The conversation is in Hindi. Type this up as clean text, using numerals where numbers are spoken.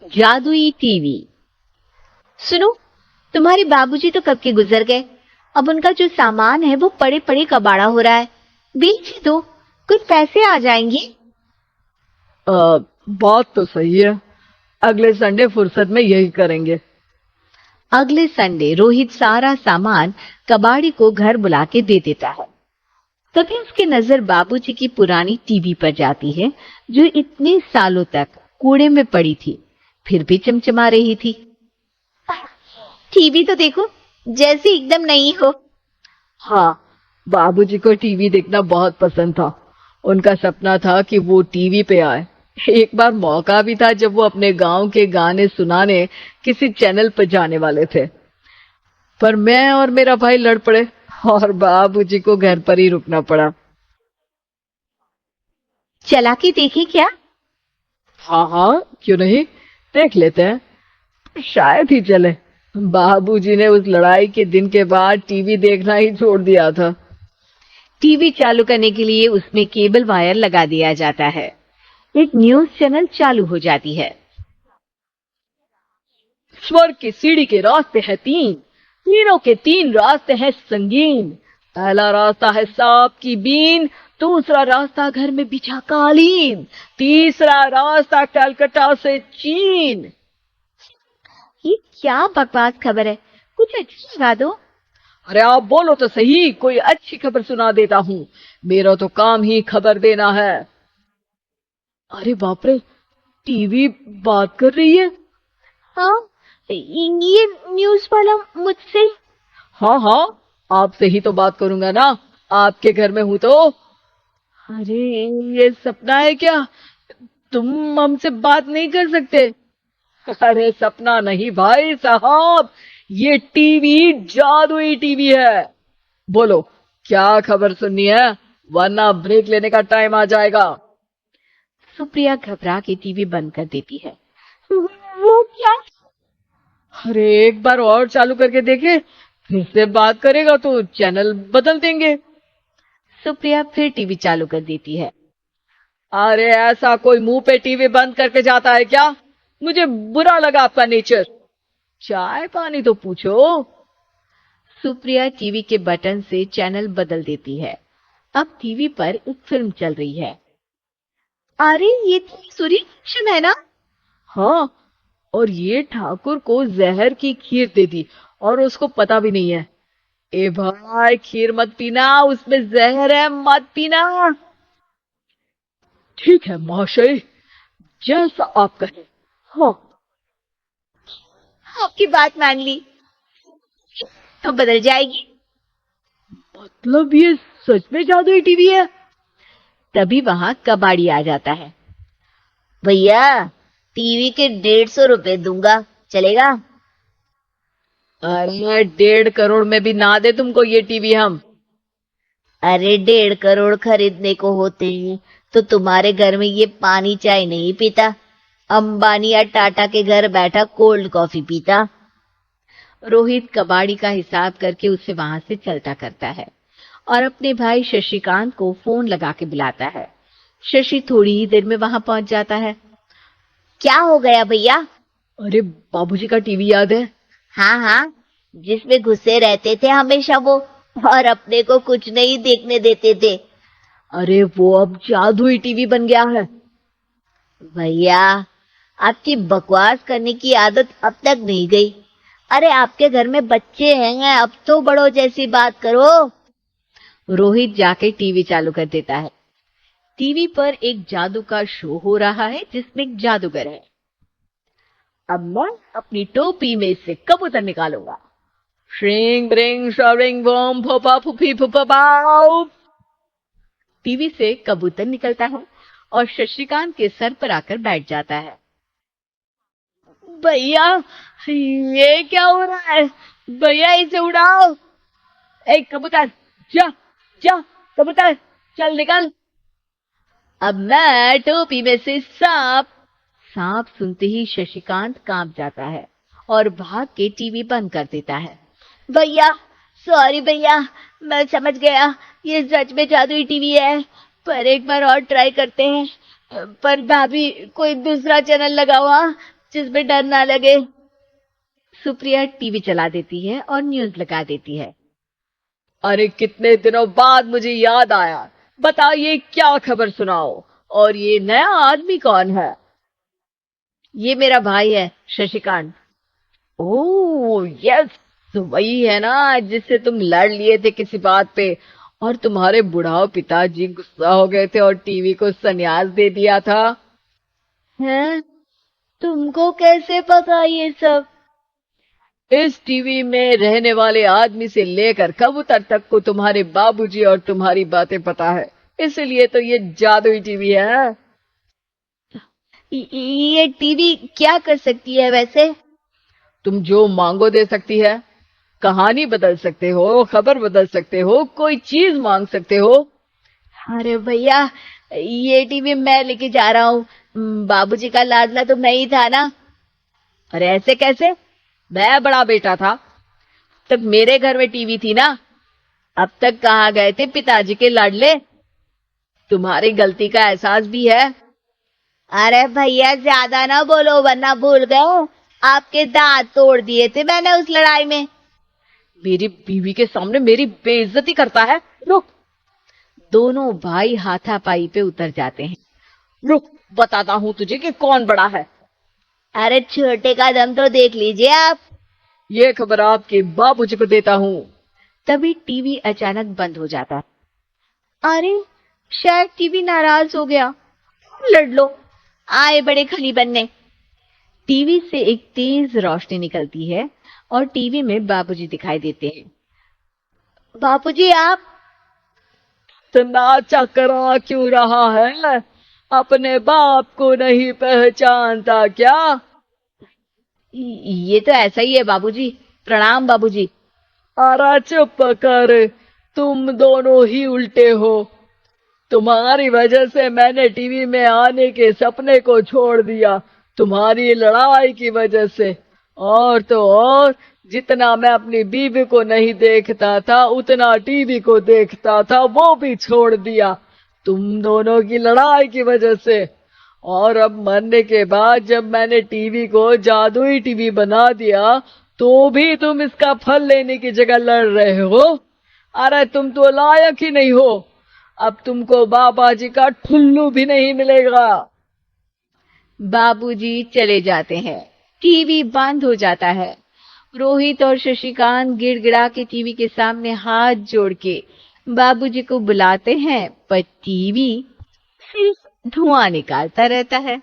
जादुई टीवी। सुनो, तुम्हारे बाबूजी तो कब के गुजर गए। अब उनका जो सामान है वो पड़े पड़े कबाड़ा हो रहा है। बेच दो, कुछ पैसे आ जाएंगे। बात तो सही है। अगले संडे फुर्सत में यही करेंगे। अगले संडे रोहित सारा सामान कबाड़ी को घर बुला के दे देता है। तभी उसकी नजर बाबूजी की पुरानी टीवी पर जाती है, जो इतने सालों तक कूड़े में पड़ी थी, फिर भी चमचमा रही थी। टीवी तो देखो, जैसे एकदम नई हो। हाँ, बाबूजी को टीवी देखना बहुत पसंद था। उनका सपना था कि वो टीवी पे आए। एक बार मौका भी था जब वो अपने गांव के गाने सुनाने किसी चैनल पर जाने वाले थे, पर मैं और मेरा भाई लड़ पड़े और बाबूजी को घर पर ही रुकना पड़ा। चला के देखे क्या? हाँ हाँ, क्यों नहीं, देख लेते हैं। शायद ही चले। बाबूजी ने उस लड़ाई के दिन के बाद टीवी देखना ही छोड़ दिया था। टीवी चालू करने के लिए उसमें केबल वायर लगा दिया जाता है। एक न्यूज चैनल चालू हो जाती है। स्वर्ग की सीढ़ी के रास्ते हैं तीन, तीनों के तीन रास्ते हैं संगीन। पहला रास्ता है सांप की बीन, दूसरा रास्ता घर में बिछा कालीन, तीसरा रास्ता कलकत्ता से चीन। ये क्या बकवास खबर है, कुछ अच्छा लगा दो। अरे आप बोलो तो सही, कोई अच्छी खबर सुना देता हूँ। मेरा तो काम ही खबर देना है। अरे बाप रे, टीवी बात कर रही है। हाँ, ये न्यूज वाला मुझसे। हाँ हाँ, आपसे ही तो बात करूंगा ना, आपके घर में हूं तो। अरे ये सपना है क्या? तुम हमसे बात नहीं कर सकते? अरे सपना नहीं भाई साहब, ये टीवी जादुई टीवी है। बोलो क्या खबर सुननी है, वरना ब्रेक लेने का टाइम आ जाएगा। सुप्रिया घबरा के टीवी बंद कर देती है। वो क्या? अरे एक बार और चालू करके देखे, फिर से बात करेगा तो चैनल बदल देंगे। सुप्रिया फिर टीवी चालू कर देती है। अरे ऐसा कोई मुंह पे टीवी बंद करके जाता है क्या? मुझे बुरा लगा आपका नेचर। चाय पानी तो पूछो। सुप्रिया टीवी के बटन से चैनल बदल देती है। अब टीवी पर एक फिल्म चल रही है। अरे ये तो सूर्यवंशम है ना? हाँ, और ये ठाकुर को जहर की खीर दे दी और उसको पता भी नहीं है। ए भाई, खीर मत पीना, उसमें जहर है, मत पीना। ठीक है महाशय, जैसा आप कहें। हाँ, आपकी बात मान ली तो बदल जाएगी। मतलब ये सच में जादुई टीवी है? तभी वहां कबाड़ी आ जाता है। भैया, टीवी के 150 दूंगा, चलेगा? अरे 1.5 करोड़ में भी ना दे तुमको ये टीवी हम। अरे 1.5 करोड़ खरीदने को होते हैं तो तुम्हारे घर में ये पानी चाय नहीं पीता, अंबानी या टाटा के घर बैठा कोल्ड कॉफी पीता। रोहित कबाड़ी का हिसाब करके उसे वहां से चलता करता है और अपने भाई शशिकांत को फोन लगा के बुलाता है। शशि थोड़ी ही देर में वहां पहुंच जाता है। क्या हो गया भैया? अरे बाबूजी का टीवी याद है? हाँ हाँ, जिसमें घुसे रहते थे हमेशा वो, और अपने को कुछ नहीं देखने देते थे। अरे वो अब जादुई टीवी बन गया है। भैया, आपकी बकवास करने की आदत अब तक नहीं गई। अरे आपके घर में बच्चे हैं, अब तो बड़ों जैसी बात करो। रोहित जाके टीवी चालू कर देता है। टीवी पर एक जादू का शो हो रहा है जिसमें एक जादूगर है। अब मैं अपनी टोपी में से कबूतर निकालूंगा। श्रिंग ब्रिंग शरिंग बम फपा फुफी फुफा बाउ। टीवी से कबूतर निकलता है और शशिकांत के सर पर आकर बैठ जाता है। भैया, ये क्या हो रहा है? भैया इसे उड़ाओ। एक कबूतर, जा जा कबूतर, चल निकल। अब मैं टोपी में से सांप। सांप सुनते ही शशिकांत कांप जाता है और भाग के टीवी बंद कर देता है। भैया, सॉरी भैया, मैं समझ गया ये सच में जादुई टीवी है, पर एक बार और ट्राई करते हैं। पर भाभी, कोई दूसरा चैनल लगाओ। हाँ, जिसमें डर ना लगे। सुप्रिया टीवी चला देती है और न्यूज लगा देती है। अरे कितने दिनों बाद मुझे याद आया, बताइए क्या खबर सुनाओ। और ये नया आदमी कौन है? ये मेरा भाई है शशिकांत। ओह यस, तो वही है ना जिससे तुम लड़ लिए थे किसी बात पे, और तुम्हारे बुढ़ाओ पिताजी गुस्सा हो गए थे और टीवी को संन्यास दे दिया था। हैं? तुमको कैसे पता ये सब? इस टीवी में रहने वाले आदमी से लेकर कबूतर तक को तुम्हारे बाबूजी और तुम्हारी बातें पता है, इसलिए तो ये जादुई टीवी है। ये टीवी क्या कर सकती है वैसे? तुम जो मांगो दे सकती है। कहानी बदल सकते हो, खबर बदल सकते हो, कोई चीज मांग सकते हो। अरे भैया, ये टीवी मैं लेके जा रहा हूँ। बाबूजी का लाडला तो मैं ही था ना। अरे ऐसे कैसे? मैं बड़ा बेटा था तब मेरे घर में टीवी थी ना। अब तक कहाँ गए थे पिताजी के लाडले? तुम्हारी गलती का एहसास भी है। अरे भैया ज्यादा ना बोलो वरना भूल गए, आपके दांत तोड़ दिए थे मैंने उस लड़ाई में। मेरी बीवी के सामने मेरी बेइज्जती करता है। रुक। दोनों भाई हाथापाई पे उतर जाते हैं। रुक, बताता हूँ तुझे कि कौन बड़ा है। अरे छोटे का दम तो देख लीजिए आप। ये खबर आपके बाबूजी को देता हूँ। तभी टीवी अचानक बंद हो जाता है। अरे शायद टीवी नाराज हो गया। लड़ लो, आए बड़े खली बनने। टीवी से एक तेज रोशनी निकलती है और टीवी में बाबूजी दिखाई देते हैं। बाबूजी आप? इतना चकरा क्यों रहा है? अपने बाप को नहीं पहचानता क्या? ये तो ऐसा ही है बाबूजी। प्रणाम बाबूजी। अरे चुप कर, तुम दोनों ही उल्टे हो। तुम्हारी वजह से मैंने टीवी में आने के सपने को छोड़ दिया, तुम्हारी लड़ाई की वजह से। और तो और, जितना मैं अपनी बीवी को नहीं देखता था उतना टीवी को देखता था, वो भी छोड़ दिया तुम दोनों की लड़ाई की वजह से। और अब मरने के बाद जब मैंने टीवी को जादुई टीवी बना दिया तो भी तुम इसका फल लेने की जगह लड़ रहे हो। अरे तुम तो लायक ही नहीं हो। अब तुमको बाबा जी का ठुल्लू भी नहीं मिलेगा। बाबूजी चले जाते हैं। टीवी बंद हो जाता है। रोहित और शशिकांत गिड़गिड़ा के टीवी के सामने हाथ जोड़ के बाबूजी को बुलाते हैं, पर टीवी सिर्फ धुआं निकालता रहता है।